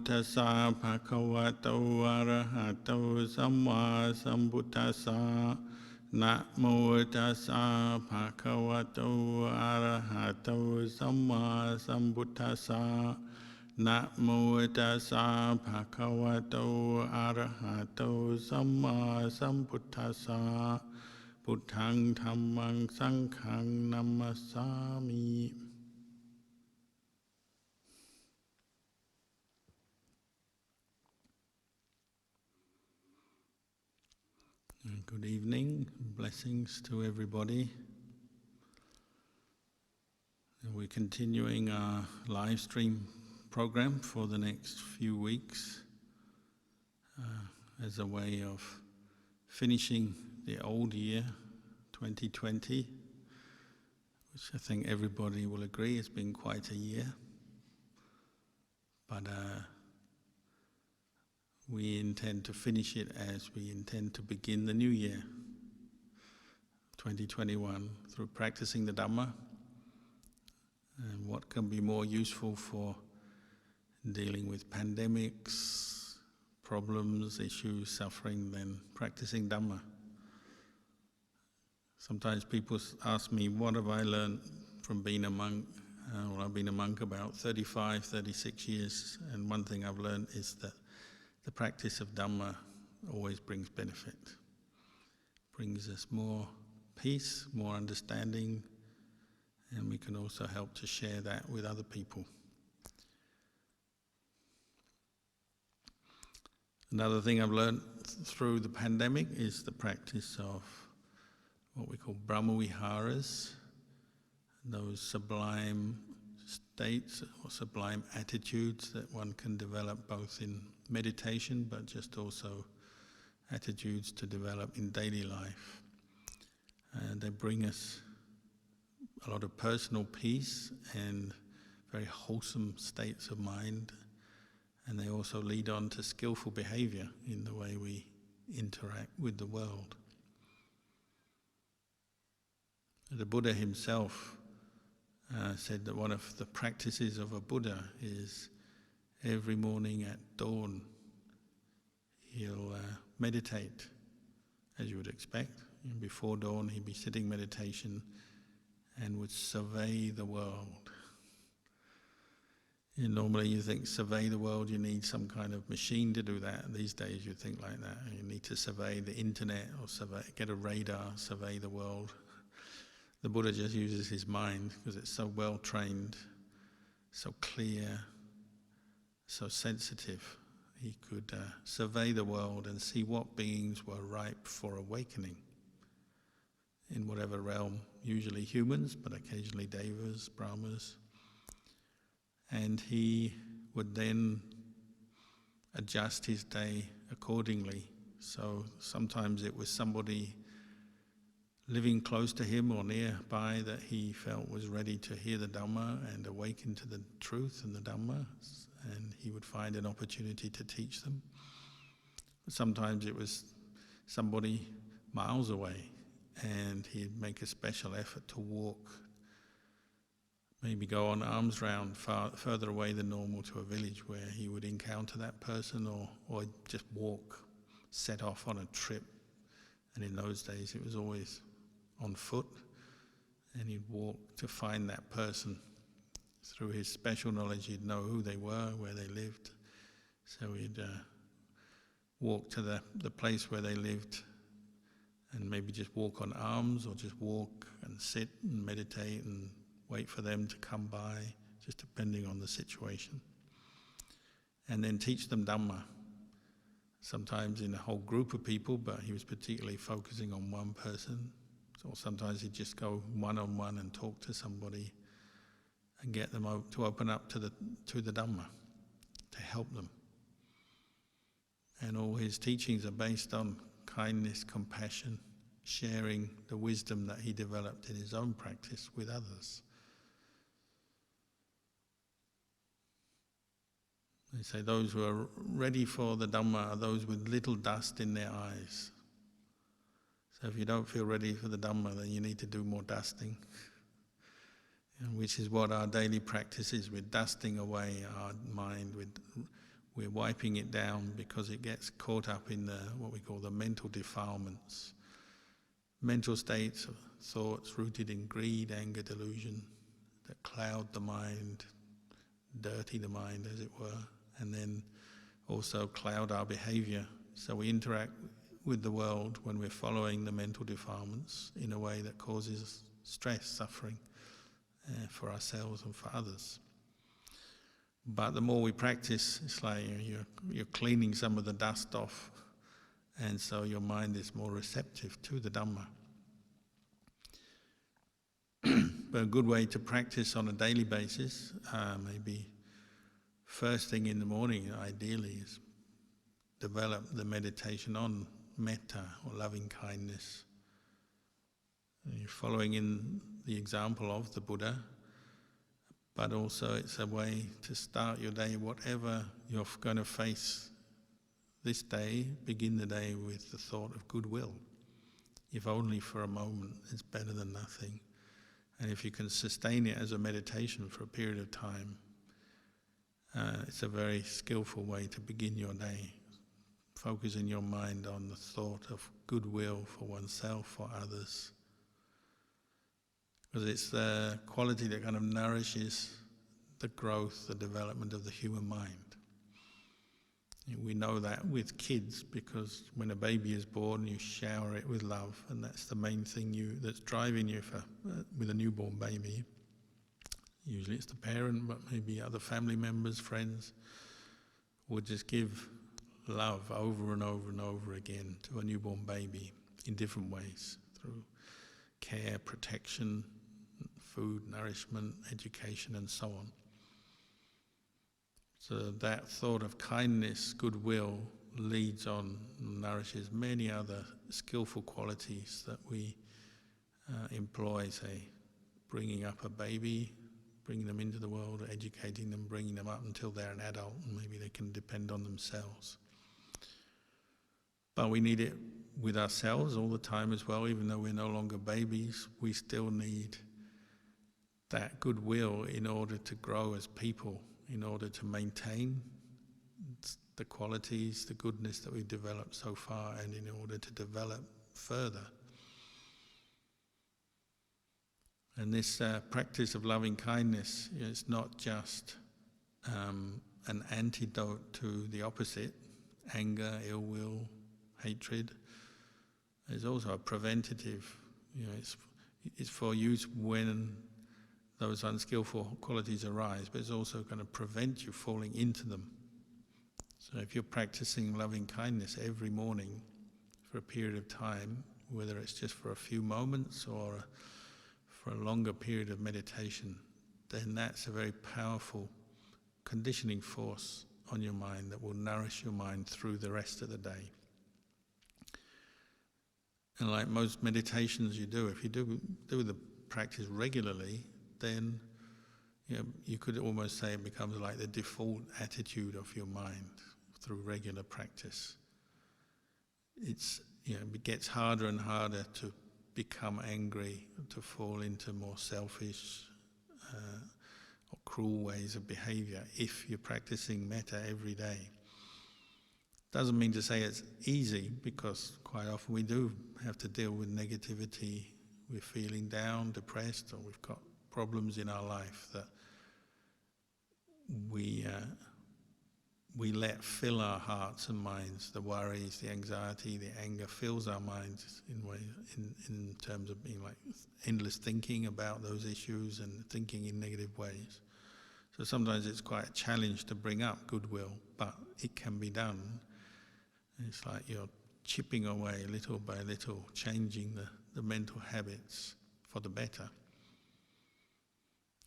ตัสสะภะคะวะโตอะระหะโตสัมมาสัมพุทธัสสะนะโมตัสสะภะคะวะโตอะระหะโตสัมมาสัมพุทธัสสะนะโมตัสสะภะคะวะโตอะระหะโตสัมมาสัมพุทธัสสะพุทธังธัมมังสังฆังนัมมัสสามิ Good evening, blessings to everybody. We're continuing our live stream program for the next few weeks as a way of finishing the old year, 2020, which I think everybody will agree has been quite a year. But we intend to finish it as we intend to begin the new year, 2021, through practicing the Dhamma. And what can be more useful for dealing with pandemics, problems, issues, suffering than practicing Dhamma? Sometimes people ask me, what have I learned from being a monk? Well, I've been a monk about 35, 36 years, and one thing I've learned is that the practice of Dhamma always brings benefit, brings us more peace, more understanding, and we can also help to share that with other people. Another thing I've learned through the pandemic is the practice of what we call Brahmaviharas, those sublime states or sublime attitudes that one can develop both in meditation but just also attitudes to develop in daily life. And they bring us a lot of personal peace and very wholesome states of mind, and they also lead on to skillful behavior in the way we interact with the world. The Buddha himself said that one of the practices of a Buddha is every morning at dawn he'll meditate, as you would expect. Before dawn he'd be sitting meditation and would survey the world. Normally you think survey the world, you need some kind of machine to do that. These days you think like that. You need to survey the internet or get a radar, survey the world. The Buddha just uses his mind because it's so well trained, so clear, so sensitive. He could survey the world and see what beings were ripe for awakening in whatever realm, usually humans, but occasionally devas, brahmas. And he would then adjust his day accordingly. So sometimes it was somebody living close to him or nearby that he felt was ready to hear the Dhamma and awaken to the truth and the Dhamma, and he would find an opportunity to teach them. Sometimes it was somebody miles away, and he'd make a special effort to walk, maybe go on alms round further away than normal to a village where he would encounter that person, or just walk, set off on a trip. And in those days it was always on foot, and he'd walk to find that person. Through his special knowledge he'd know who they were, where they lived, so he'd walk to the place where they lived and maybe just walk on alms, or just walk and sit and meditate and wait for them to come by, just depending on the situation. And then teach them Dhamma, sometimes in a whole group of people, but he was particularly focusing on one person. Or sometimes he'd just go one-on-one and talk to somebody and get them to open up to the Dhamma, to help them. And all his teachings are based on kindness, compassion, sharing the wisdom that he developed in his own practice with others. They say those who are ready for the Dhamma are those with little dust in their eyes. So if you don't feel ready for the Dhamma, then you need to do more dusting, which is what our daily practice is. We're dusting away our mind, we're wiping it down because it gets caught up in what we call the mental defilements. Mental states, thoughts rooted in greed, anger, delusion, that cloud the mind, dirty the mind as it were, and then also cloud our behavior. So we interact with the world when we're following the mental defilements in a way that causes stress, suffering for ourselves and for others. But the more we practice, it's like you're cleaning some of the dust off, and so your mind is more receptive to the Dhamma. But a good way to practice on a daily basis, maybe first thing in the morning ideally, is develop the meditation on metta or loving kindness. And you're following in the example of the Buddha, but also it's a way to start your day, whatever you're going to face this day, begin the day with the thought of goodwill. If only for a moment, it's better than nothing. And if you can sustain it as a meditation for a period of time, it's a very skillful way to begin your day. Focusing your mind on the thought of goodwill for oneself or others. Because it's the quality that kind of nourishes the growth, the development of the human mind. We know that with kids, because when a baby is born, you shower it with love, and that's the main thing that's driving you with a newborn baby. Usually it's the parent, but maybe other family members, friends, would just give love over and over and over again to a newborn baby in different ways, through care, protection, food, nourishment, education, and so on. So that thought of kindness, goodwill, leads on, nourishes many other skillful qualities that we employ, say, bringing up a baby, bringing them into the world, educating them, bringing them up until they're an adult, and maybe they can depend on themselves. But we need it with ourselves all the time as well. Even though we're no longer babies, we still need that goodwill in order to grow as people, in order to maintain the qualities, the goodness that we've developed so far, and in order to develop further. And this practice of loving kindness is not just an antidote to the opposite, anger, ill will, hatred. It's also a preventative. It's for use when those unskillful qualities arise, but it's also going to prevent you falling into them. So if you're practicing loving kindness every morning for a period of time, whether it's just for a few moments or for a longer period of meditation, then that's a very powerful conditioning force on your mind that will nourish your mind through the rest of the day. And like most meditations you do, if you do the practice regularly, then you could almost say it becomes like the default attitude of your mind through regular practice. It gets harder and harder to become angry, to fall into more selfish or cruel ways of behavior if you're practicing metta every day. Doesn't mean to say it's easy, because quite often we do have to deal with negativity. We're feeling down, depressed, or we've got problems in our life that we let fill our hearts and minds. The worries, the anxiety, the anger fills our minds in terms of being like endless thinking about those issues and thinking in negative ways. So sometimes it's quite a challenge to bring up goodwill, but it can be done. It's like you're chipping away little by little, changing the mental habits for the better.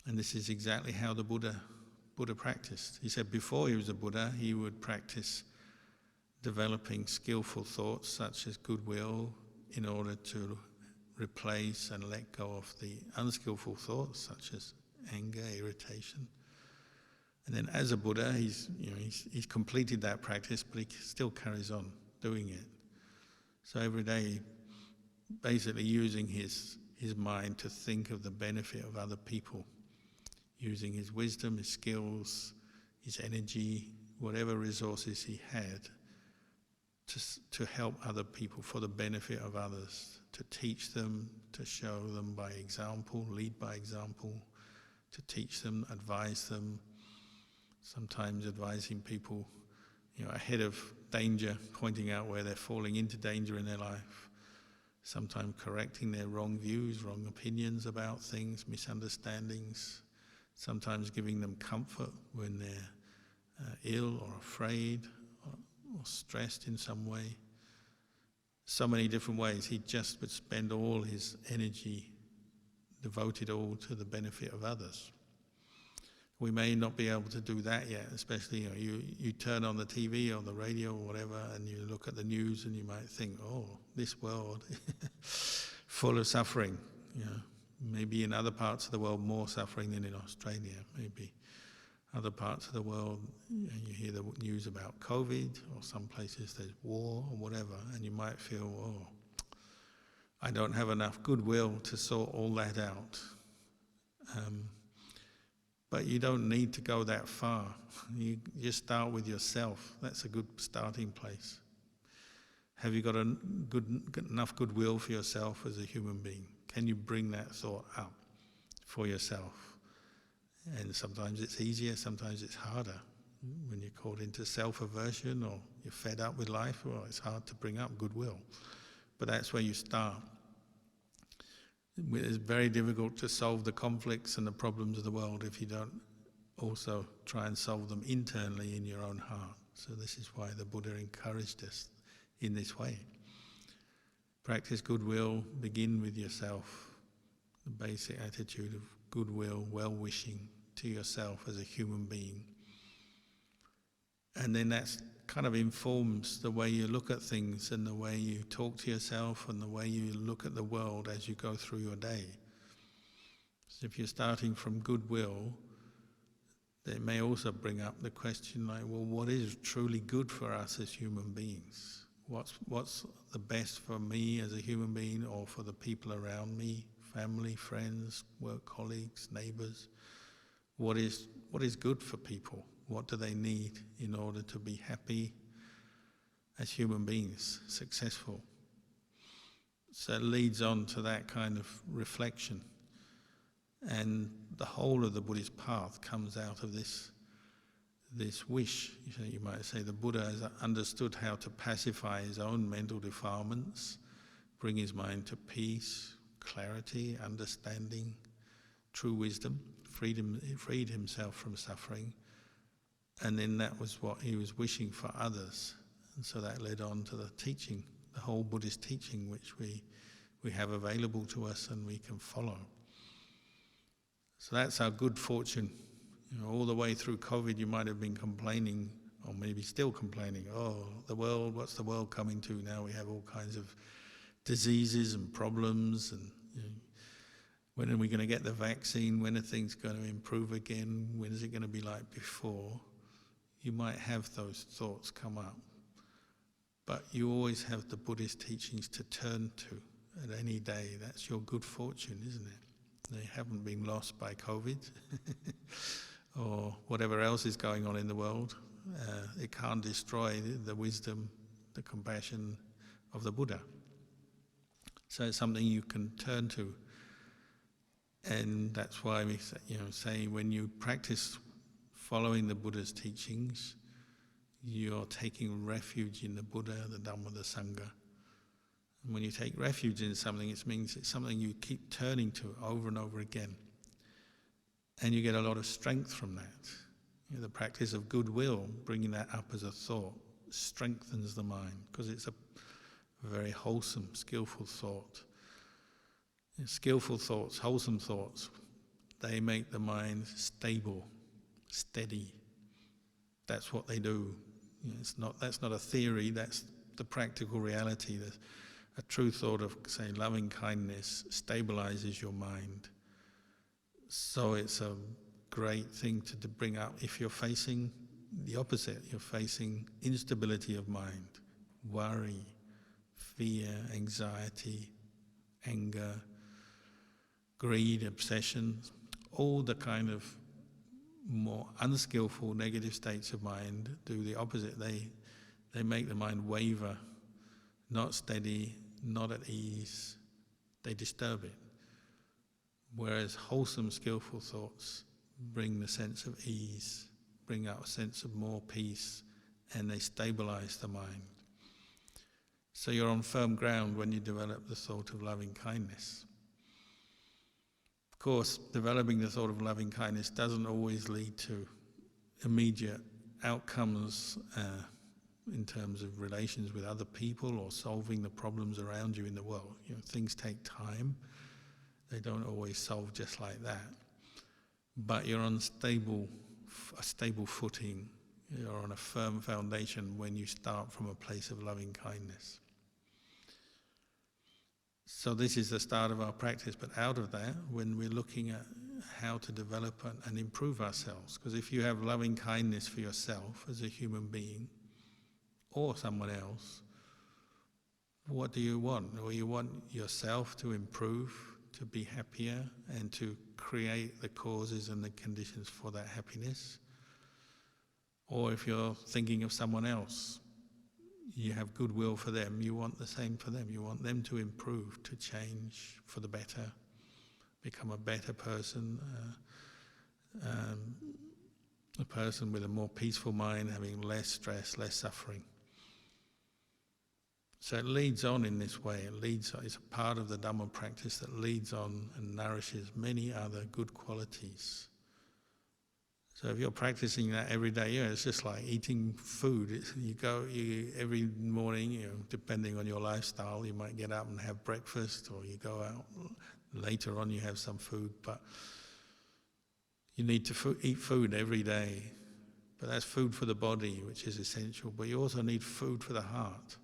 And this is exactly how the Buddha practiced. He said before he was a Buddha, he would practice developing skillful thoughts such as goodwill in order to replace and let go of the unskillful thoughts such as anger, irritation. And then as a Buddha, he's completed that practice, but he still carries on doing it. So every day, basically using his mind to think of the benefit of other people, using his wisdom, his skills, his energy, whatever resources he had to help other people for the benefit of others, to teach them, to show them by example, lead by example, to teach them, advise them, sometimes advising people, ahead of danger, pointing out where they're falling into danger in their life, sometimes correcting their wrong views, wrong opinions about things, misunderstandings, sometimes giving them comfort when they're ill or afraid or stressed in some way. So many different ways. He just would spend all his energy devoted all to the benefit of others. We may not be able to do that yet, especially you turn on the TV or the radio or whatever and you look at the news and you might think, oh, this world full of suffering. Maybe in other parts of the world more suffering than in Australia. Maybe other parts of the world, you hear the news about COVID, or some places there's war or whatever, and you might feel, oh, I don't have enough goodwill to sort all that out. But you don't need to go that far. You just start with yourself. That's a good starting place. Have you got enough goodwill for yourself as a human being? Can you bring that thought up for yourself? And sometimes it's easier, sometimes it's harder. When you're caught into self-aversion or you're fed up with life, well, it's hard to bring up goodwill. But that's where you start. It's very difficult to solve the conflicts and the problems of the world if you don't also try and solve them internally in your own heart. So this is why the Buddha encouraged us in this way. Practice goodwill, begin with yourself. The basic attitude of goodwill, well-wishing to yourself as a human being. And then that kind of informs the way you look at things and the way you talk to yourself and the way you look at the world as you go through your day. So if you're starting from goodwill, it may also bring up the question like, well, what is truly good for us as human beings? What's the best for me as a human being or for the people around me, family, friends, work colleagues, neighbours? What is good for people? What do they need in order to be happy as human beings, successful? So it leads on to that kind of reflection. And the whole of the Buddhist path comes out of this wish. You might say the Buddha has understood how to pacify his own mental defilements, bring his mind to peace, clarity, understanding, true wisdom, freed himself from suffering. And then that was what he was wishing for others. And so that led on to the teaching, the whole Buddhist teaching, which we have available to us and we can follow. So that's our good fortune. All the way through COVID, you might have been complaining, or maybe still complaining, oh, the world, what's the world coming to now? We have all kinds of diseases and problems, and when are we going to get the vaccine? When are things going to improve again? When is it going to be like before? You might have those thoughts come up. But you always have the Buddhist teachings to turn to at any day. That's your good fortune, isn't it? They haven't been lost by COVID or whatever else is going on in the world. It can't destroy the wisdom, the compassion of the Buddha. So it's something you can turn to. And that's why we say when you practice following the Buddha's teachings, you're taking refuge in the Buddha, the Dhamma, the Sangha. And when you take refuge in something, it means it's something you keep turning to over and over again. And you get a lot of strength from that. The practice of goodwill, bringing that up as a thought, strengthens the mind because it's a very wholesome, skillful thought. Skillful thoughts, wholesome thoughts, they make the mind stable, steady. That's what they do. That's not a theory, that's the practical reality. A true thought of, say, loving kindness stabilizes your mind. So it's a great thing to bring up if you're facing the opposite. You're facing instability of mind, worry, fear, anxiety, anger, greed, obsession, all the kind of more unskillful negative states of mind do the opposite. They make the mind waver, not steady, not at ease. They disturb it. Whereas wholesome, skillful thoughts bring the sense of ease, bring out a sense of more peace, and they stabilize the mind. So you're on firm ground when you develop the thought of loving kindness. Of course, developing the thought of loving kindness doesn't always lead to immediate outcomes in terms of relations with other people or solving the problems around you in the world. Things take time. They don't always solve just like that. But you're on a stable footing. You're on a firm foundation when you start from a place of loving kindness. So this is the start of our practice, but out of that, when we're looking at how to develop and improve ourselves, because if you have loving kindness for yourself as a human being or someone else, what do you want? Well, you want yourself to improve, to be happier, and to create the causes and the conditions for that happiness. Or if you're thinking of someone else, you have goodwill for them, you want the same for them. You want them to improve, to change for the better, become a better person, a person with a more peaceful mind, having less stress, less suffering. So it leads on in this way. It's a part of the Dhamma practice that leads on and nourishes many other good qualities. So if you're practicing that every day, it's just like eating food. Every morning, depending on your lifestyle, you might get up and have breakfast, or you go out later on, you have some food. But you need to eat food every day. But that's food for the body, which is essential. But you also need food for the heart.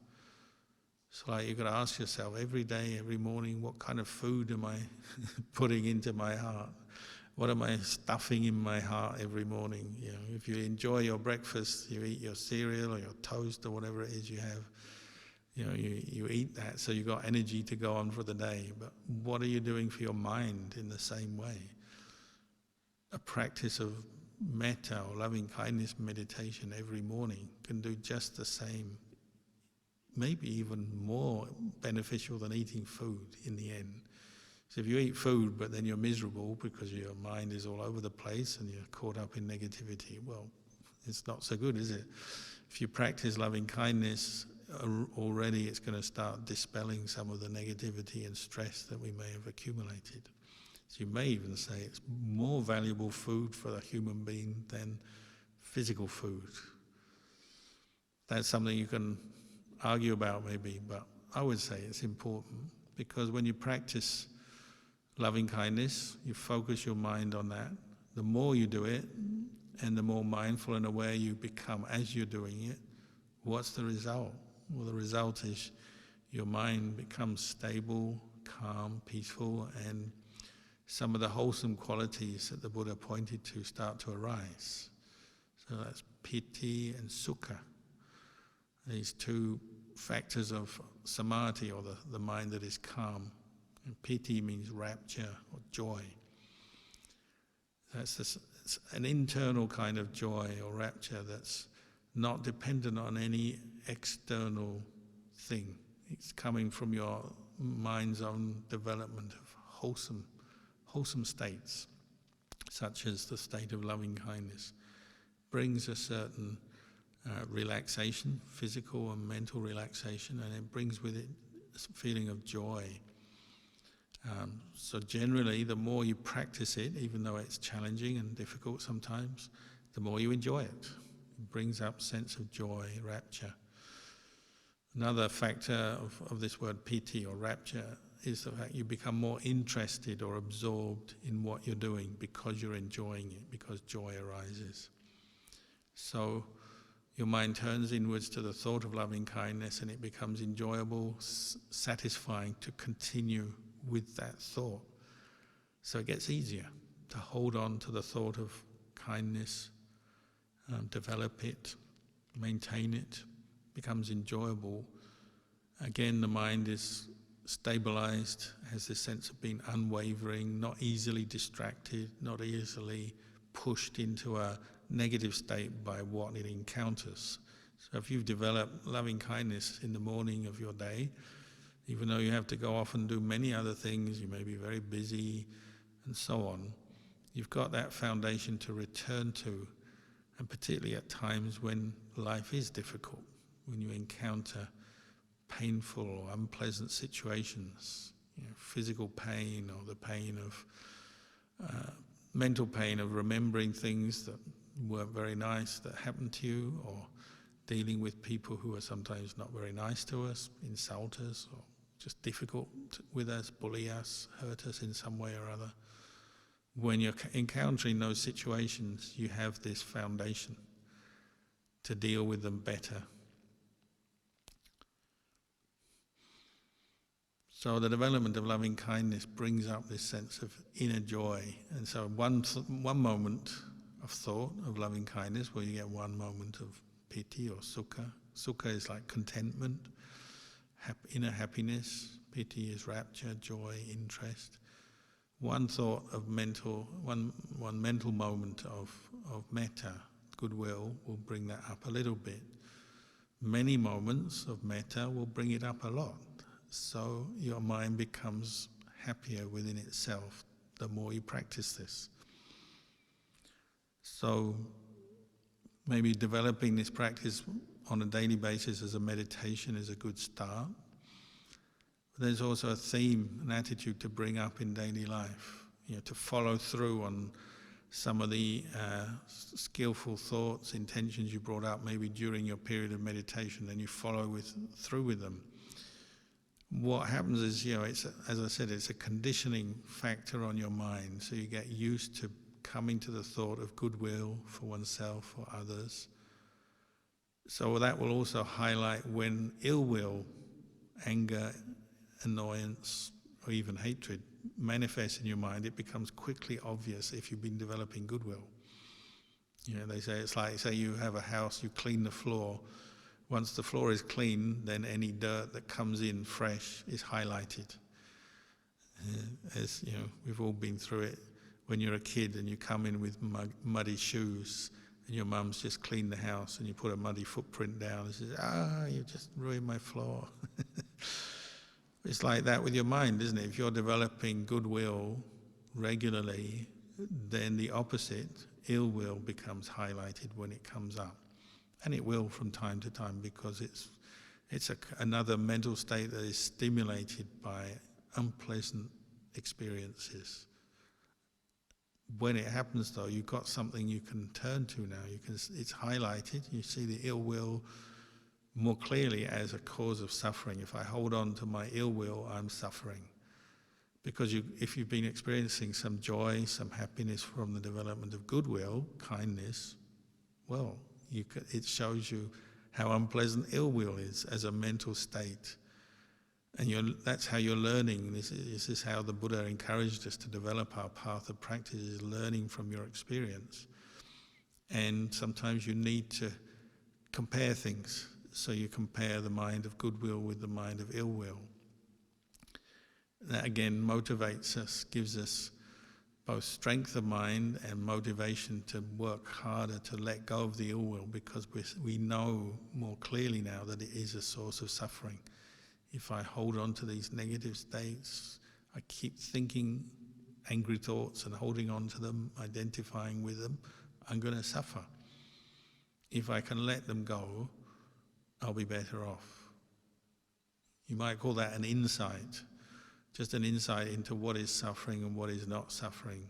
So like you've got to ask yourself every day, every morning, what kind of food am I putting into my heart? What am I stuffing in my heart every morning? If you enjoy your breakfast, you eat your cereal or your toast or whatever it is you have. You eat that, so you've got energy to go on for the day. But what are you doing for your mind in the same way? A practice of metta or loving kindness meditation every morning can do just the same, maybe even more beneficial than eating food in the end. So if you eat food but then you're miserable because your mind is all over the place and you're caught up in negativity, well, it's not so good, is it? If you practice loving kindness, already it's going to start dispelling some of the negativity and stress that we may have accumulated. So you may even say it's more valuable food for a human being than physical food. That's something you can argue about maybe, but I would say it's important, because when you practice loving kindness, you focus your mind on that. The more you do it, and the more mindful and aware you become as you're doing it, what's the result? Well, the result is your mind becomes stable, calm, peaceful, and some of the wholesome qualities that the Buddha pointed to start to arise. So that's piti and sukha. These two factors of samadhi, or the mind that is calm. And piti means rapture or joy. It's an internal kind of joy or rapture that's not dependent on any external thing. It's coming from your mind's own development of wholesome states, such as the state of loving kindness. Brings a certain relaxation, physical and mental relaxation, and it brings with it a feeling of joy. So generally, the more you practice it, even though it's challenging and difficult sometimes, the more you enjoy it. It brings up sense of joy, rapture. Another factor of this word piti or rapture is the fact you become more interested or absorbed in what you're doing because you're enjoying it, because joy arises. So your mind turns inwards to the thought of loving kindness, and it becomes enjoyable, satisfying to continue with that thought. So it gets easier to hold on to the thought of kindness, develop it, maintain it, becomes enjoyable. Again, the mind is stabilized, has this sense of being unwavering, not easily distracted, not easily pushed into a negative state by what it encounters. So if you've developed loving kindness in the morning of your day, even though you have to go off and do many other things, you may be very busy and so on, you've got that foundation to return to, and particularly at times when life is difficult, when you encounter painful or unpleasant situations, physical pain or the pain of mental pain of remembering things that weren't very nice that happened to you, or dealing with people who are sometimes not very nice to us, insult us, or just difficult with us, bully us, hurt us in some way or other. When you're encountering those situations, you have this foundation to deal with them better. So the development of loving kindness brings up this sense of inner joy. And so one moment of thought of loving kindness, where you get one moment of piti or sukha. Sukha is like contentment, inner happiness. Piti is rapture, joy, interest. One thought of one mental moment of metta, goodwill, will bring that up a little bit. Many moments of metta will bring it up a lot. So your mind becomes happier within itself the more you practice this. So maybe developing this practice on a daily basis as a meditation is a good start. But there's also a theme, an attitude to bring up in daily life, to follow through on some of the skillful thoughts, intentions you brought up maybe during your period of meditation, and you follow through with them. What happens is, it's, as I said, it's a conditioning factor on your mind, so you get used to coming to the thought of goodwill for oneself or others. So that will also highlight when ill will, anger, annoyance, or even hatred manifests in your mind. It becomes quickly obvious if you've been developing goodwill. They say it's like, say you have a house, you clean the floor. Once the floor is clean, then any dirt that comes in fresh is highlighted. As we've all been through it. When you're a kid and you come in with muddy shoes and your mum's just cleaned the house and you put a muddy footprint down and says, you just ruined my floor. It's like that with your mind, isn't it? If you're developing goodwill regularly, then the opposite, ill will, becomes highlighted when it comes up. And it will from time to time, because it's another mental state that is stimulated by unpleasant experiences. When it happens, though, you've got something you can turn to now. It's highlighted. You see the ill will more clearly as a cause of suffering. If I hold on to my ill will, I'm suffering. Because if you've been experiencing some joy, some happiness from the development of goodwill, kindness, well, it shows you how unpleasant ill will is as a mental state. And that's how you're learning. This is how the Buddha encouraged us to develop our path of practice, is learning from your experience. And sometimes you need to compare things. So you compare the mind of goodwill with the mind of ill will. That again motivates us, gives us both strength of mind and motivation to work harder to let go of the ill will, because we know more clearly now that it is a source of suffering. If I hold on to these negative states, I keep thinking angry thoughts and holding on to them, identifying with them, I'm going to suffer. If I can let them go, I'll be better off. You might call that an insight, just an insight into what is suffering and what is not suffering.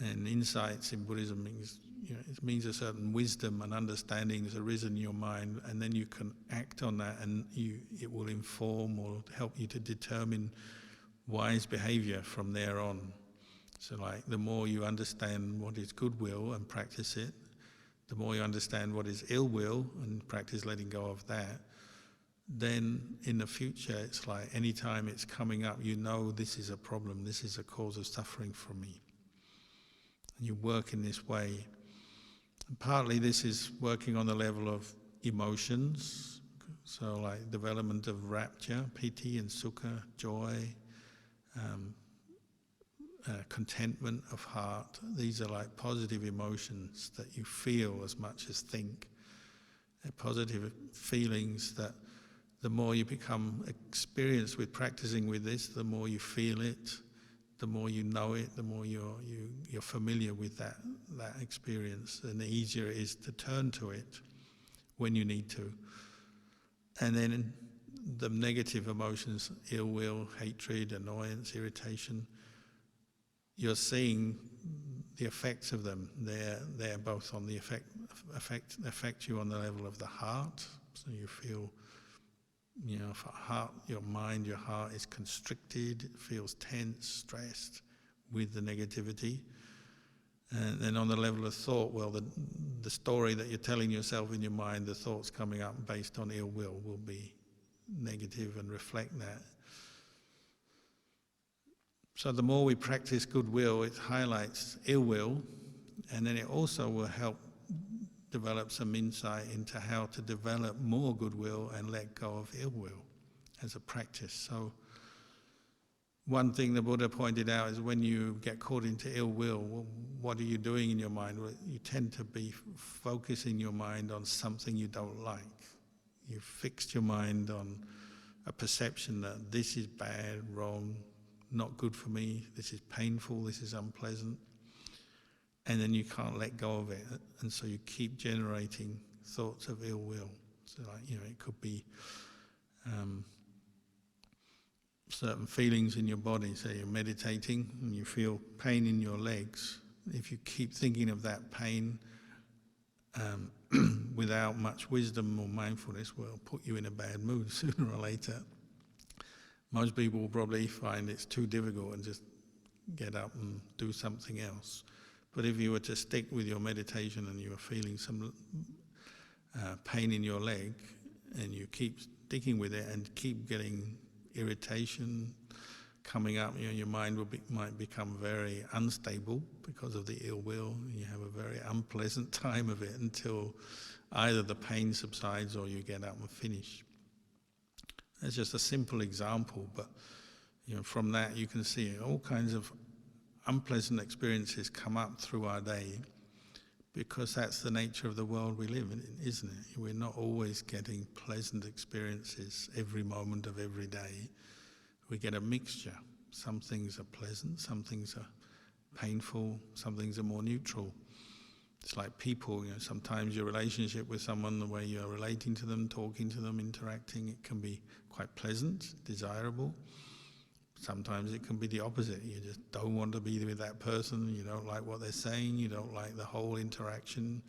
And insights in Buddhism means, it means a certain wisdom and understanding has arisen in your mind, and then you can act on that, and it will inform or help you to determine wise behavior from there on. So like the more you understand what is goodwill and practice it, the more you understand what is ill will and practice letting go of that, then in the future it's like any time it's coming up, this is a problem, this is a cause of suffering for me. And you work in this way. And partly this is working on the level of emotions, so like development of rapture, piti and sukha, joy, contentment of heart. These are like positive emotions that you feel as much as think. They're positive feelings that the more you become experienced with practicing with this, the more you feel it, the more you know it, the more you're familiar with that experience, and the easier it is to turn to it when you need to. And then the negative emotions, ill will, hatred, annoyance, irritation, you're seeing the effects of them. They're both on the affect you on the level of the heart, so you feel, your mind, your heart is constricted, it feels tense, stressed with the negativity. And then on the level of thought, well, the story that you're telling yourself in your mind, the thoughts coming up based on ill will be negative and reflect that. So the more we practice goodwill, it highlights ill will, and then it also will help develop some insight into how to develop more goodwill and let go of ill will as a practice. So one thing the Buddha pointed out is when you get caught into ill will, what are you doing in your mind? Well, you tend to be focusing your mind on something you don't like. You've fixed your mind on a perception that this is bad, wrong, not good for me, this is painful, this is unpleasant, and then you can't let go of it, and so you keep generating thoughts of ill will. So it could be certain feelings in your body. So you're meditating and you feel pain in your legs. If you keep thinking of that pain without much wisdom or mindfulness, will put you in a bad mood sooner or later. Most people will probably find it's too difficult and just get up and do something else. But if you were to stick with your meditation and you were feeling some pain in your leg, and you keep sticking with it and keep getting irritation coming up, your mind might become very unstable because of the ill will. You have a very unpleasant time of it until either the pain subsides or you get up and finish. That's just a simple example, but from that you can see all kinds of unpleasant experiences come up through our day, because that's the nature of the world we live in, isn't it? We're not always getting pleasant experiences every moment of every day. We get a mixture. Some things are pleasant, some things are painful, some things are more neutral. It's like people, sometimes your relationship with someone, the way you're relating to them, talking to them, interacting, it can be quite pleasant, desirable. Sometimes it can be the opposite. You just don't want to be with that person. You don't like what they're saying. You don't like the whole interaction.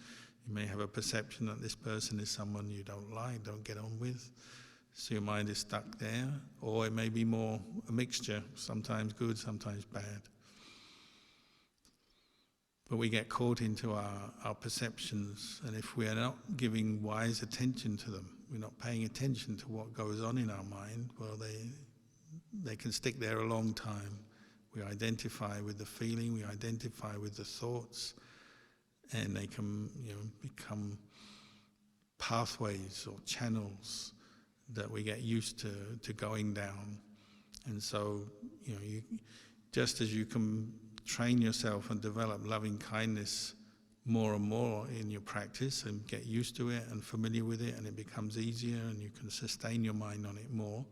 You may have a perception that this person is someone you don't like, don't get on with. So your mind is stuck there. Or it may be more a mixture, sometimes good, sometimes bad. But we get caught into our perceptions, and if we are not giving wise attention to them, we're not paying attention to what goes on in our mind, well, they can stick there a long time. We identify with the feeling, we identify with the thoughts, and they can become pathways or channels that we get used to going down. And so, just as you can train yourself and develop loving kindness more and more in your practice and get used to it and familiar with it, and it becomes easier and you can sustain your mind on it more,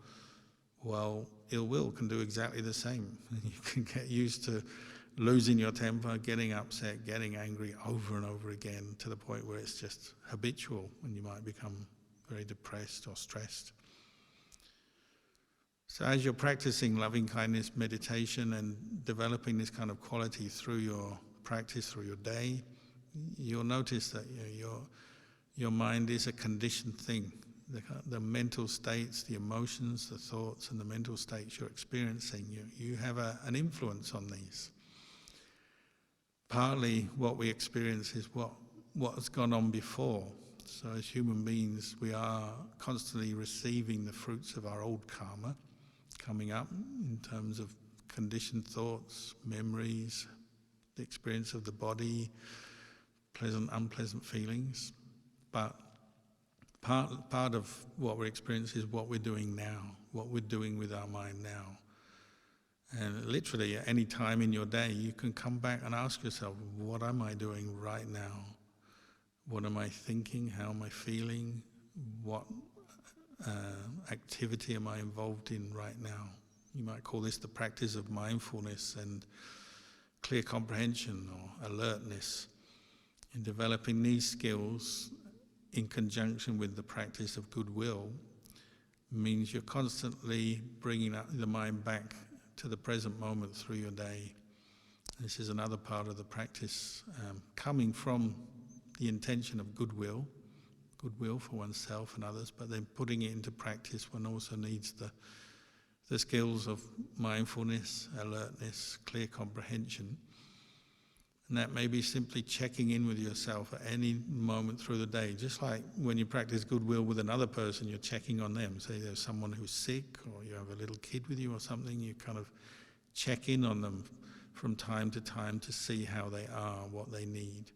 well, ill will can do exactly the same. You can get used to losing your temper, getting upset, getting angry over and over again, to the point where it's just habitual and you might become very depressed or stressed. So as you're practicing loving kindness meditation and developing this kind of quality through your practice, through your day, you'll notice that your mind is a conditioned thing. The mental states, the emotions, the thoughts and the mental states you're experiencing, you have an influence on these. Partly what we experience is what has gone on before. So as human beings, we are constantly receiving the fruits of our old karma coming up in terms of conditioned thoughts, memories, the experience of the body, pleasant, unpleasant feelings. But part of what we experience is what we're doing now, what we're doing with our mind now. And literally at any time in your day, you can come back and ask yourself, what am I doing right now? What am I thinking? How am I feeling? What activity am I involved in right now? You might call this the practice of mindfulness and clear comprehension or alertness. In developing these skills in conjunction with the practice of goodwill means you're constantly bringing the mind back to the present moment through your day. This is another part of the practice, coming from the intention of goodwill for oneself and others, but then putting it into practice one also needs the skills of mindfulness, alertness, clear comprehension. And that may be simply checking in with yourself at any moment through the day. Just like when you practice goodwill with another person, you're checking on them. Say there's someone who's sick, or you have a little kid with you or something, you kind of check in on them from time to see how they are, what they need.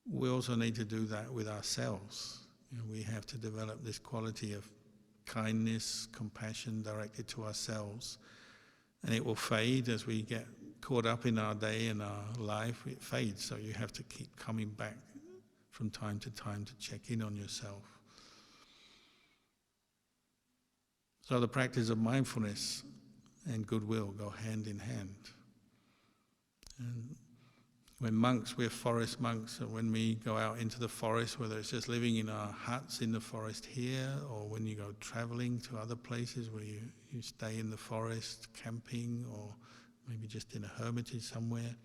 We also need to do that with ourselves. We have to develop this quality of kindness, compassion directed to ourselves. And it will fade as we get caught up in our day and our life. It fades, so you have to keep coming back from time to check in on yourself. So the practice of mindfulness and goodwill go hand in hand. And when monks, we're forest monks, and when we go out into the forest, whether it's just living in our huts in the forest here, or when you go traveling to other places where you stay in the forest, camping, or maybe just in a hermitage somewhere,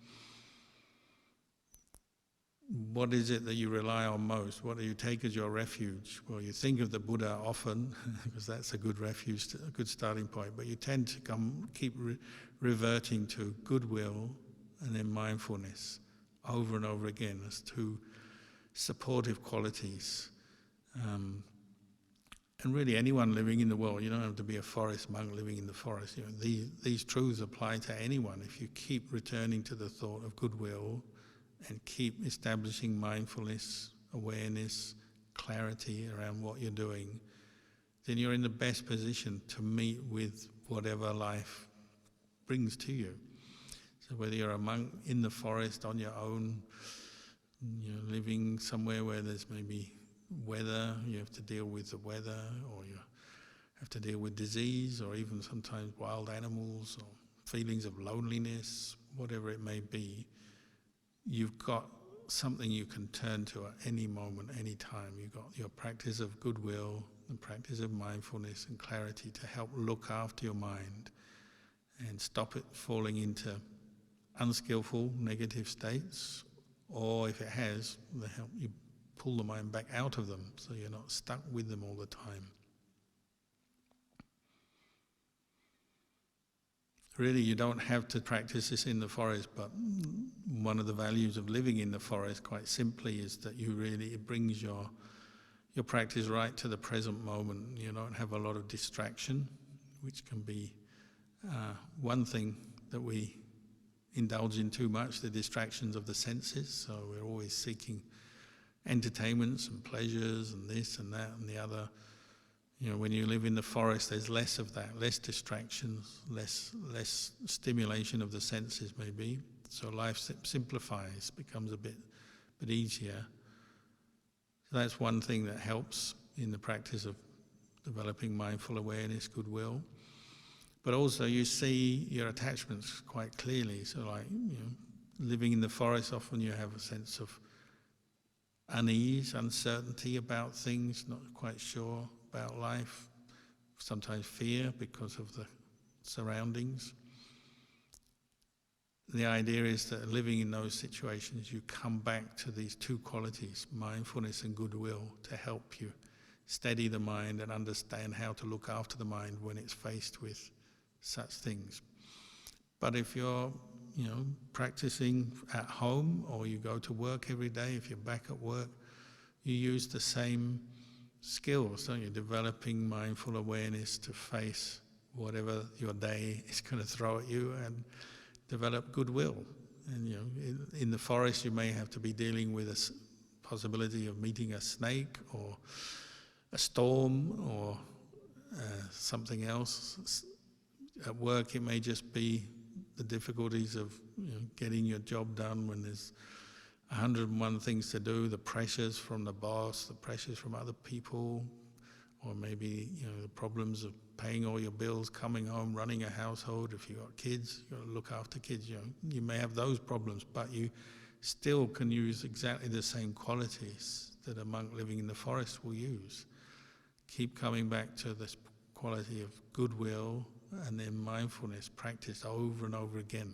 what is it that you rely on most? What do you take as your refuge? Well, you think of the Buddha often, because that's a good refuge, a good starting point, but you tend to keep reverting to goodwill and then mindfulness over and over again as two supportive qualities. And really anyone living in the world, you don't have to be a forest monk living in the forest. These truths apply to anyone. If you keep returning to the thought of goodwill and keep establishing mindfulness, awareness, clarity around what you're doing, then you're in the best position to meet with whatever life brings to you. So whether you're a monk in the forest on your own, living somewhere where there's maybe weather, you have to deal with the weather, or you have to deal with disease, or even sometimes wild animals, or feelings of loneliness, whatever it may be, you've got something you can turn to at any moment, any time. You've got your practice of goodwill, the practice of mindfulness and clarity to help look after your mind and stop it falling into unskillful negative states, or if it has, they help you pull the mind back out of them so you're not stuck with them all the time. Really, you don't have to practice this in the forest, but one of the values of living in the forest, quite simply, is that it brings your practice right to the present moment. You don't have a lot of distraction, which can be one thing that we indulge in too much, the distractions of the senses. So we're always seeking entertainments and pleasures and this and that and the other. When you live in the forest, there's less of that, less distractions, less stimulation of the senses maybe. So life simplifies, becomes a bit easier. So that's one thing that helps in the practice of developing mindful awareness, goodwill. But also you see your attachments quite clearly. So living in the forest, often you have a sense of unease, uncertainty about things, not quite sure about life, sometimes fear because of the surroundings. The idea is that living in those situations, you come back to these two qualities, mindfulness and goodwill, to help you steady the mind and understand how to look after the mind when it's faced with such things. But if you're practicing at home, or you go to work every day, if you're back at work, you use the same skills, don't you? Developing mindful awareness to face whatever your day is going to throw at you, and develop goodwill. And in the forest you may have to be dealing with a possibility of meeting a snake or a storm or something else. At work it may just be the difficulties of getting your job done when there's 101 things to do, the pressures from the boss, the pressures from other people, or maybe the problems of paying all your bills, coming home, running a household. If you've got kids, you've got to look after kids. You may have those problems, but you still can use exactly the same qualities that a monk living in the forest will use. Keep coming back to this quality of goodwill and then mindfulness practiced over and over again.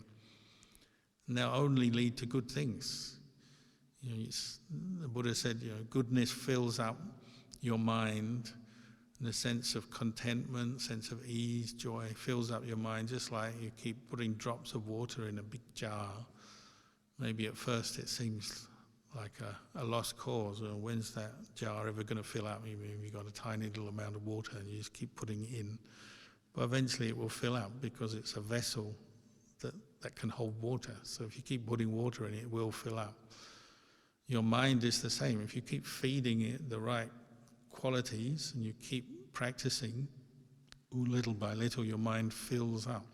And they'll only lead to good things. The Buddha said, goodness fills up your mind, and the sense of contentment, sense of ease, joy fills up your mind, just like you keep putting drops of water in a big jar. Maybe at first it seems like a lost cause. When's that jar ever going to fill up? You've got a tiny little amount of water and you just keep putting it in. But eventually it will fill up because it's a vessel that can hold water. So if you keep putting water in it, it will fill up. Your mind is the same. If you keep feeding it the right qualities and you keep practicing, little by little your mind fills up.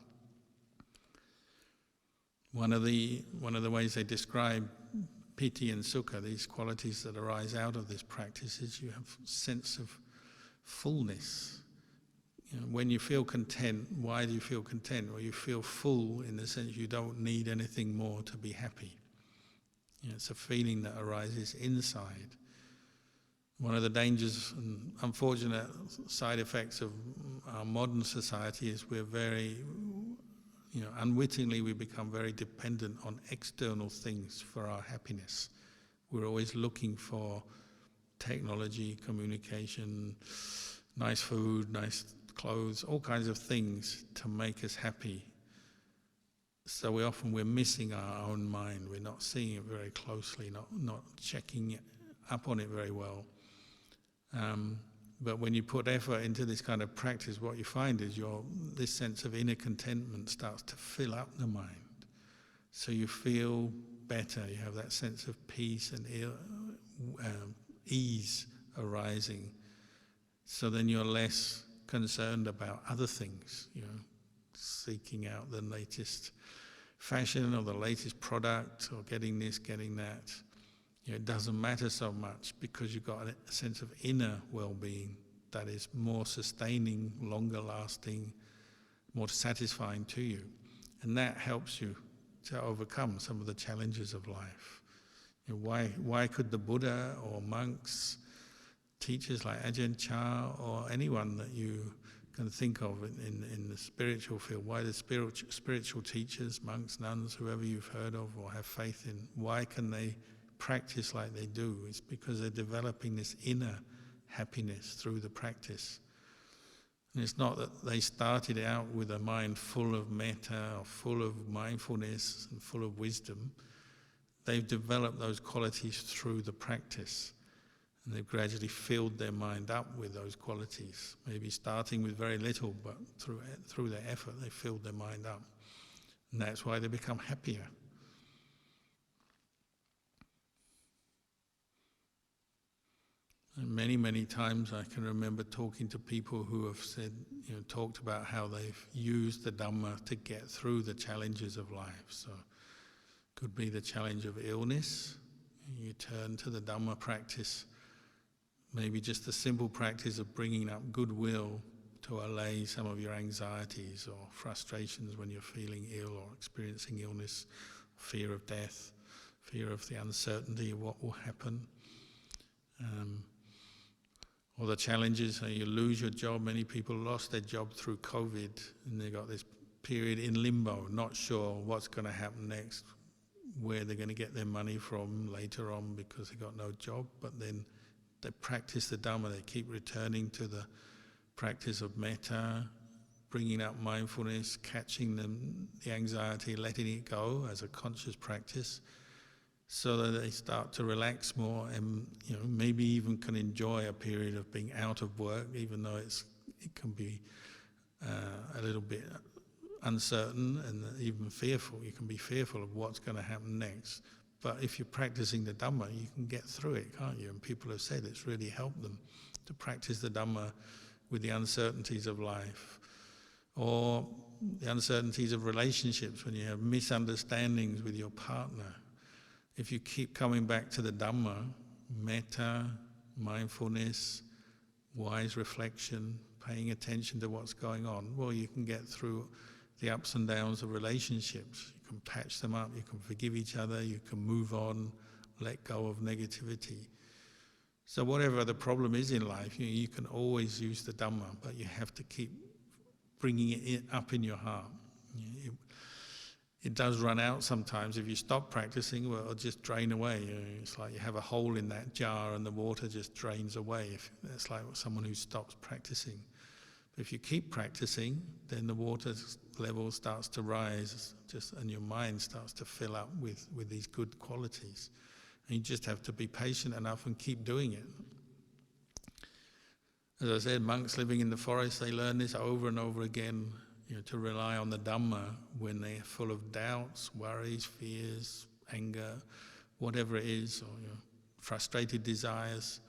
One of the ways they describe piti and sukha, these qualities that arise out of this practice, is you have a sense of fullness. When you feel content, why do you feel content? Well, you feel full in the sense you don't need anything more to be happy. It's a feeling that arises inside. One of the dangers and unfortunate side effects of our modern society is we're very, unwittingly we become very dependent on external things for our happiness. We're always looking for technology, communication, nice food, nice clothes, all kinds of things to make us happy. So we're missing our own mind. We're not seeing it very closely, not checking up on it very well. But when you put effort into this kind of practice, what you find is this sense of inner contentment starts to fill up the mind. So you feel better. You have that sense of peace and ease arising. So then you're less concerned about other things, seeking out the latest fashion or the latest product or getting this, getting that. It doesn't matter so much because you've got a sense of inner well-being that is more sustaining, longer lasting, more satisfying to you. And that helps you to overcome some of the challenges of life. Why could the Buddha or monks, teachers like Ajahn Chah or anyone that you can think of in the spiritual field, why the spiritual teachers, monks, nuns, whoever you've heard of or have faith in, why can they practice like they do? It's because they're developing this inner happiness through the practice. And it's not that they started out with a mind full of metta or full of mindfulness and full of wisdom. They've developed those qualities through the practice. And they've gradually filled their mind up with those qualities, maybe starting with very little, but through their effort they filled their mind up. And that's why they become happier. And many, many times I can remember talking to people who have said, talked about how they've used the Dhamma to get through the challenges of life. So it could be the challenge of illness. You turn to the Dhamma practice. Maybe just the simple practice of bringing up goodwill to allay some of your anxieties or frustrations when you're feeling ill or experiencing illness, fear of death, fear of the uncertainty of what will happen. Or the challenges, you lose your job. Many people lost their job through COVID and they got this period in limbo, not sure what's going to happen next, where they're going to get their money from later on because they got no job. But then they practice the Dhamma, they keep returning to the practice of metta, bringing up mindfulness, catching the anxiety, letting it go as a conscious practice, so that they start to relax more and maybe even can enjoy a period of being out of work, even though it can be a little bit uncertain and even fearful. You can be fearful of what's going to happen next. But if you're practicing the Dhamma, you can get through it, can't you? And people have said it's really helped them to practice the Dhamma with the uncertainties of life. Or the uncertainties of relationships, when you have misunderstandings with your partner. If you keep coming back to the Dhamma, metta, mindfulness, wise reflection, paying attention to what's going on, well, you can get through the ups and downs of relationships. You can patch them up, you can forgive each other, you can move on, let go of negativity. So whatever the problem is in life, you can always use the Dhamma, but you have to keep bringing it up in your heart. It does run out sometimes. If you stop practicing, well, it'll just drain away. It's like you have a hole in that jar and the water just drains away. It's like someone who stops practicing. But if you keep practicing, then the water level starts to rise, and your mind starts to fill up with these good qualities. And you just have to be patient enough and keep doing it. As I said, monks living in the forest, they learn this over and over again, to rely on the Dhamma when they're full of doubts, worries, fears, anger, whatever it is, or frustrated desires.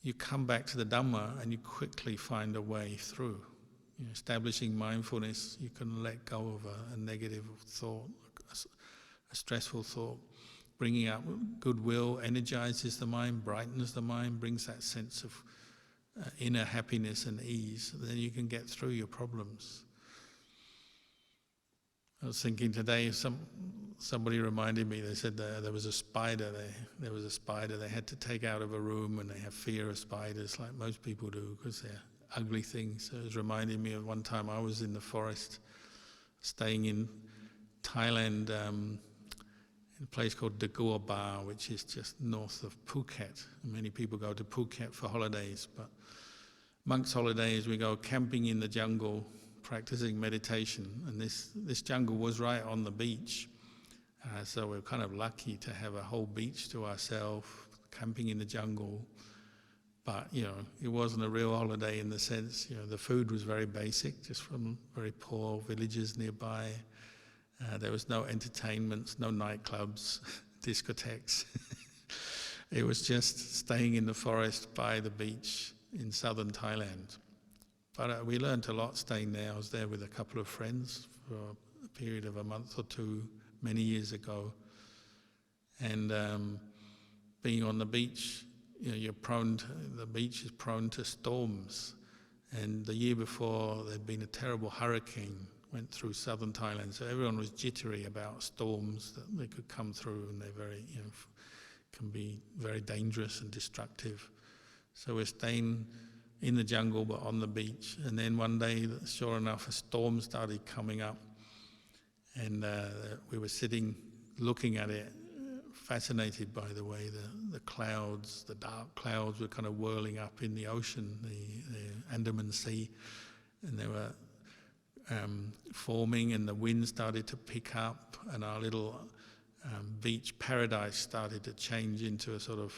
You come back to the Dhamma and you quickly find a way through. Establishing mindfulness, you can let go of a negative thought, a stressful thought. Bringing up goodwill energizes the mind, brightens the mind, brings that sense of inner happiness and ease. Then you can get through your problems. I was thinking today, somebody reminded me, they said there was a spider, they had to take out of a room, and they have fear of spiders like most people do because they're ugly things. So it was reminding me of one time I was in the forest, staying in Thailand, in a place called Dagua Bar, which is just north of Phuket. Many people go to Phuket for holidays, but monks' holidays, we go camping in the jungle, practicing meditation, and this jungle was right on the beach, so we're kind of lucky to have a whole beach to ourselves, camping in the jungle. But it wasn't a real holiday in the sense, the food was very basic, just from very poor villages nearby. There was no entertainments, no nightclubs, discotheques. It was just staying in the forest by the beach in southern Thailand. But we learned a lot staying there. I was there with a couple of friends for a period of a month or two, many years ago. And being on the beach, the beach is prone to storms. And the year before, there'd been a terrible hurricane went through southern Thailand. So everyone was jittery about storms that they could come through, and they're very, can be very dangerous and destructive. So we're staying in the jungle but on the beach, and then one day, sure enough, a storm started coming up, and we were sitting looking at it, fascinated by the way the clouds, the dark clouds were kind of whirling up in the ocean, the Andaman Sea, and they were forming, and the wind started to pick up, and our little beach paradise started to change into a sort of,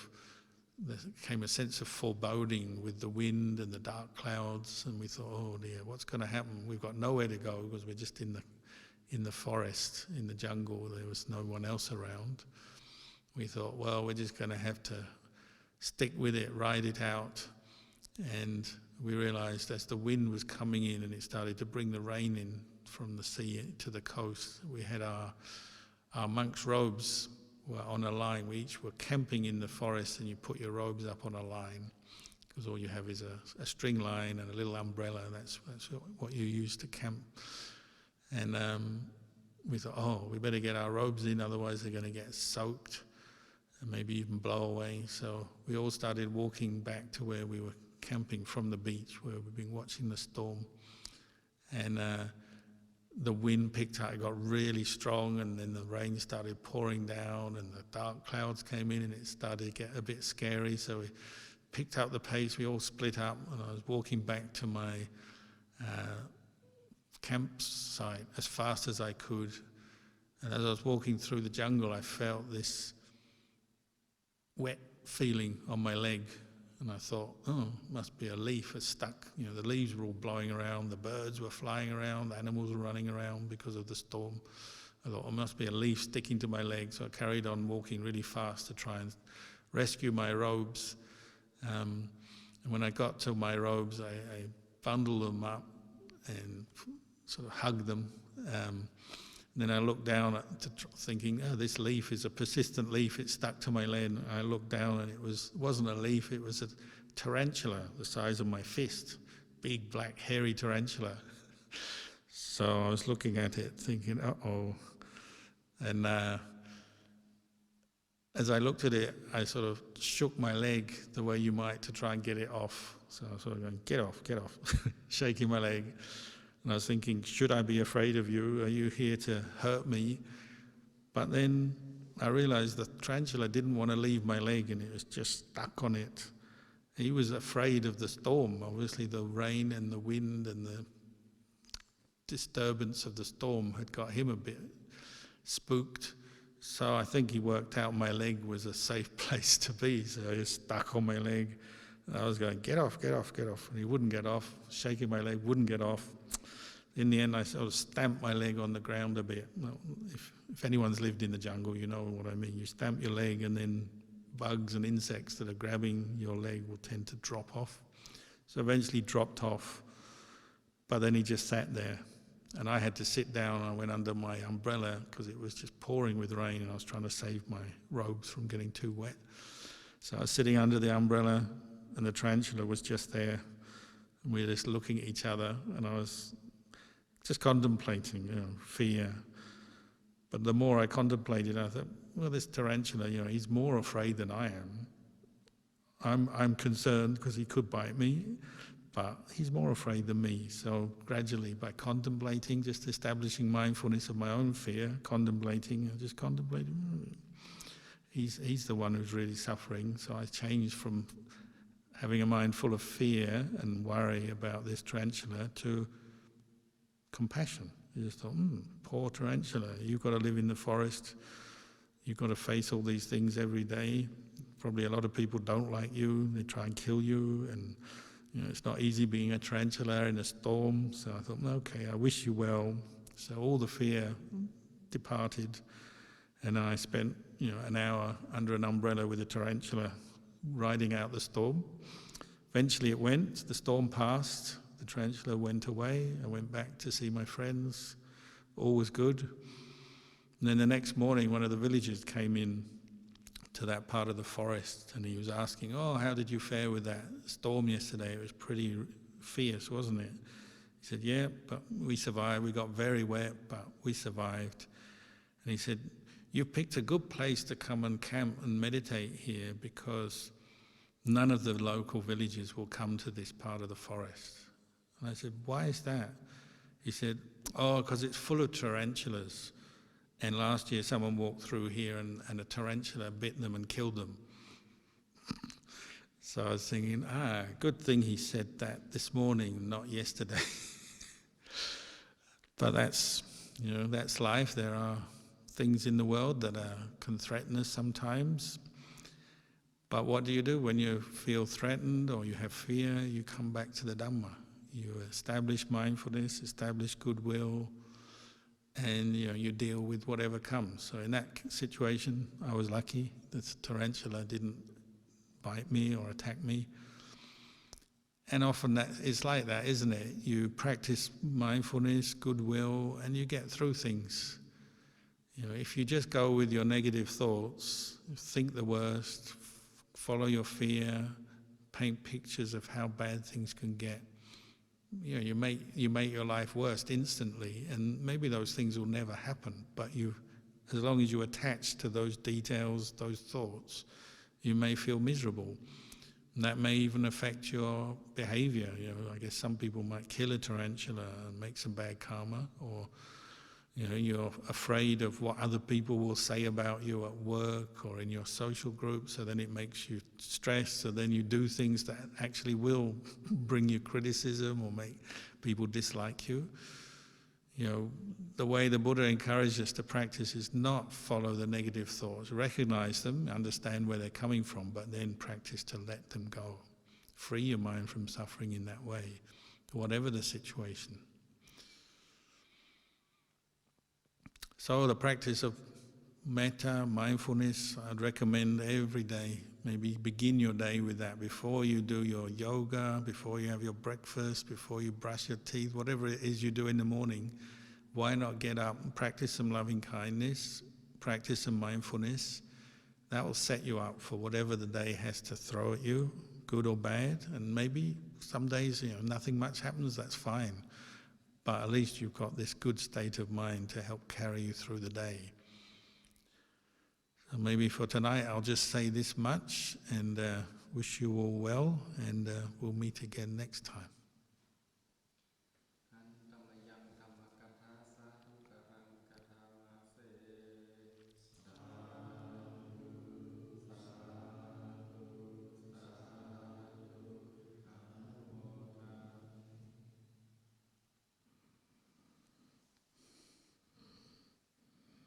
there came a sense of foreboding with the wind and the dark clouds, and we thought, oh dear, what's going to happen? We've got nowhere to go because we're just in the forest, in the jungle. There was no one else around. We thought, well, we're just going to have to stick with it, ride it out. And we realized as the wind was coming in and it started to bring the rain in from the sea to the coast, we had our monks' robes were on a line. We each were camping in the forest, and you put your robes up on a line because all you have is a string line and a little umbrella. That's what you use to camp. And we thought, oh, we better get our robes in, otherwise they're going to get soaked and maybe even blow away. So we all started walking back to where we were camping from the beach, where we've been watching the storm. And the wind picked up, it got really strong, and then the rain started pouring down, and the dark clouds came in, and it started to get a bit scary. So we picked up the pace, we all split up, and I was walking back to my campsite as fast as I could. And as I was walking through the jungle, I felt this wet feeling on my leg. And I thought, oh, must be a leaf that's stuck. The leaves were all blowing around, the birds were flying around, the animals were running around because of the storm. I thought, it must be a leaf sticking to my leg. So I carried on walking really fast to try and rescue my robes. And when I got to my robes, I bundled them up and sort of hug them. Then I looked down thinking, oh, this leaf is a persistent leaf, it's stuck to my leg. I looked down and it wasn't a leaf, it was a tarantula the size of my fist, big black hairy tarantula. So I was looking at it thinking, uh-oh. And as I looked at it, I sort of shook my leg the way you might to try and get it off. So I was sort of going, get off, shaking my leg. And I was thinking, should I be afraid of you? Are you here to hurt me? But then I realized the tarantula didn't want to leave my leg and it was just stuck on it. He was afraid of the storm, obviously the rain and the wind and the disturbance of the storm had got him a bit spooked. So I think he worked out my leg was a safe place to be, so he was stuck on my leg. And I was going, get off. And he wouldn't get off, shaking my leg, wouldn't get off. In the end, I sort of stamped my leg on the ground a bit. Well, if anyone's lived in the jungle, you know what I mean. You stamp your leg and then bugs and insects that are grabbing your leg will tend to drop off. So eventually dropped off, but then he just sat there. And I had to sit down. I went under my umbrella because it was just pouring with rain and I was trying to save my robes from getting too wet. So I was sitting under the umbrella and the tarantula was just there. And we were just looking at each other and I was just contemplating, fear. But the more I contemplated, I thought, well, this tarantula, he's more afraid than I am. I'm concerned because he could bite me, but he's more afraid than me. So gradually, by contemplating, just establishing mindfulness of my own fear, contemplating, he's the one who's really suffering. So I changed from having a mind full of fear and worry about this tarantula to compassion. You just thought, poor tarantula, you've got to live in the forest, you've got to face all these things every day. Probably a lot of people don't like you, they try and kill you, and it's not easy being a tarantula in a storm. So I thought, okay, I wish you well. So all the fear departed, and I spent an hour under an umbrella with a tarantula riding out the storm. Eventually it went, the storm passed, the tarantula went away, I went back to see my friends, all was good. And then the next morning one of the villagers came in to that part of the forest and he was asking, how did you fare with that storm yesterday? It was pretty fierce, wasn't it? He said, yeah, but we survived. We got very wet, but we survived. And he said, you picked a good place to come and camp and meditate here because none of the local villages will come to this part of the forest. And I said, why is that? He said, because it's full of tarantulas. And last year someone walked through here and a tarantula bit them and killed them. So I was thinking, good thing he said that this morning, not yesterday. But that's life. There are things in the world that can threaten us sometimes. But what do you do when you feel threatened or you have fear? You come back to the Dhamma. You establish mindfulness, establish goodwill, and you deal with whatever comes. So in that situation, I was lucky that tarantula didn't bite me or attack me. And often it's like that, isn't it? You practice mindfulness, goodwill, and you get through things. If you just go with your negative thoughts, think the worst, follow your fear, paint pictures of how bad things can get, you make your life worse instantly, and maybe those things will never happen, but as long as you attach to those details, those thoughts, you may feel miserable. And that may even affect your behavior. I guess some people might kill a tarantula and make some bad karma, or you're afraid of what other people will say about you at work or in your social group, so then it makes you stressed, so then you do things that actually will bring you criticism or make people dislike you. The way the Buddha encouraged us to practice is not follow the negative thoughts, recognize them, understand where they're coming from, but then practice to let them go. Free your mind from suffering in that way, whatever the situation. So the practice of metta, mindfulness, I'd recommend every day. Maybe begin your day with that before you do your yoga, before you have your breakfast, before you brush your teeth, whatever it is you do in the morning. Why not get up and practice some loving kindness, practice some mindfulness? That will set you up for whatever the day has to throw at you, good or bad. And maybe some days, nothing much happens, that's fine. But at least you've got this good state of mind to help carry you through the day. So maybe for tonight I'll just say this much and wish you all well, and we'll meet again next time.